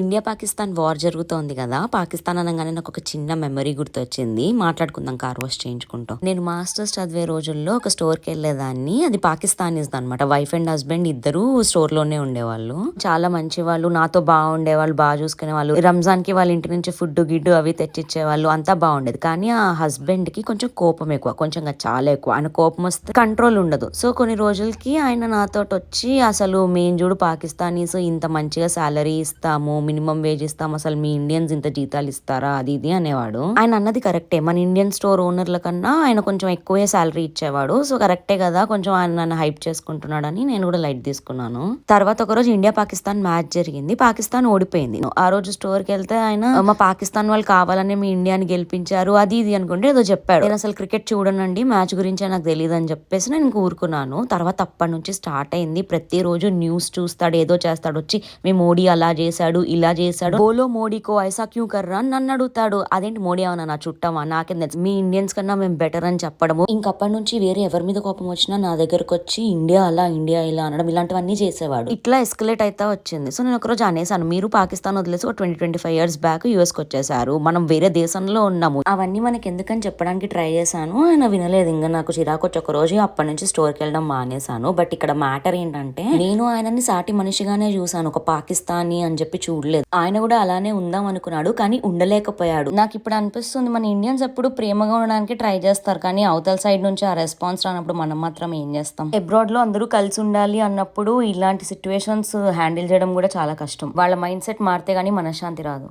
India Pakistan war జరుగుతోంది కదా. పాకిస్తాన్ అనగానే నాకు ఒక చిన్న మెమరీ గుర్తొచ్చింది. మాట్లాడుకుందాం కార్ వాష్ చేయించుకుంటాం. నేను మాస్టర్స్ చదివే రోజుల్లో ఒక స్టోర్కి వెళ్ళేదాన్ని. అది పాకిస్తానీస్ అనమాట. వైఫ్ అండ్ హస్బెండ్ ఇద్దరు స్టోర్ లోనే ఉండేవాళ్ళు. చాలా మంచి వాళ్ళు, నాతో బాగుండేవాళ్ళు, బాగా చూసుకునే వాళ్ళు. రంజాన్ కి వాళ్ళ ఇంటి నుంచి ఫుడ్ గిడ్డు అవి తెచ్చిచ్చేవాళ్ళు. అంతా బాగుండేది. కానీ ఆ హస్బెండ్ కి కొంచెం కోపం ఎక్కువ, కొంచెం చాలా ఎక్కువ. ఆయన కోపం వస్తే కంట్రోల్ ఉండదు. సో కొన్ని రోజులకి ఆయన నాతో వచ్చి, అసలు మేము చూడు పాకిస్తానీస్ ఇంత మంచిగా సాలరీ ఇస్తాము, మినిమం వేజ్ ఇస్తాం, అసలు మీ ఇండియన్స్ ఇంత జీతాలు ఇస్తారా, అది ఇది అనేవాడు. ఆయన అన్నది కరెక్టే. మన ఇండియన్ స్టోర్ ఓనర్ల కన్నా ఆయన కొంచెం ఎక్కువే సాలరీ ఇచ్చేవాడు. సో కరెక్టే కదా, కొంచెం ఆయన నన్ను హైప్ చేసుకుంటున్నాడని నేను కూడా లైట్ తీసుకున్నాను. తర్వాత ఒక రోజు ఇండియా పాకిస్తాన్ మ్యాచ్ జరిగింది. పాకిస్తాన్ ఓడిపోయింది. ఆ రోజు స్టోర్ కి వెళ్తే ఆయన మా పాకిస్తాన్ వాళ్ళు కావాలనే మీ ఇండియాని గెలిపించారు, అది ఇది అనుకుంటే ఏదో చెప్పాడు. నేను అసలు క్రికెట్ చూడనండి, మ్యాచ్ గురించి నాకు తెలియదు అని చెప్పేసి నేను ఊరుకున్నాను. తర్వాత అప్పటి నుంచి స్టార్ట్ అయింది. ప్రతిరోజు న్యూస్ చూస్తాడు, ఏదో చేస్తాడు. వచ్చి మీ మోడీ అలా చేశాడు, ఇలా చేశాడు, బోలో మోడీకో ఐసా క్యూ కర్రా నన్ను అడుగుతాడు. అదేంటి మోడీ ఏమన్నా నా చుట్టమా, నాకేం తెలుసు, మీ ఇండియన్స్ కన్నా మేము బెటర్ అని చెప్పడము. ఇంకప్పటి నుంచి వేరే ఎవరి మీద కోపం వచ్చినా నా దగ్గరకు వచ్చి ఇండియా అలా ఇండియా ఇలా అనడం, ఇలాంటివన్నీ చేసేవాడు. ఇట్లా ఎస్కలేట్ అయితే వచ్చింది. సో నేను ఒకరోజు అనేసాను, మీరు పాకిస్తాన్ వదిలేసి ఒక 20-25 years బ్యాక్ యూఎస్ కి వచ్చేసారు, మనం వేరే దేశంలో ఉన్నాము, అవన్నీ మనకి ఎందుకని చెప్పడానికి ట్రై చేశాను. ఆయన వినలేదు. ఇంకా నాకు చిరాకు వచ్చి ఒక రోజు అప్పటి నుంచి స్టోర్కి వెళ్ళడం మానేశాను. బట్ ఇక్కడ మ్యాటర్ ఏంటంటే, నేను ఆయనని సాటి మనిషిగానే చూసాను, ఒక పాకిస్తానీ అని చెప్పి చూడలేదు. ఆయన కూడా అలానే ఉందాం అనుకున్నాడు, కానీ ఉండలేకపోయాడు. నాకు ఇప్పుడు అనిపిస్తుంది, మన ఇండియన్స్ ఎప్పుడు ప్రేమగా ఉండడానికి ట్రై చేస్తారు, కానీ అవతల సైడ్ నుంచి ఆ రెస్పాన్స్ రానప్పుడు మనం మాత్రం ఏం చేస్తాం. అబ్రాడ్ లో అందరూ కలిసి ఉండాలి అన్నప్పుడు ఇలాంటి సిచ్యువేషన్స్ హ్యాండిల్ చేయడం కూడా చాలా కష్టం. వాళ్ళ మైండ్ సెట్ మారితే గానీ మనశ్శాంతి రాదు.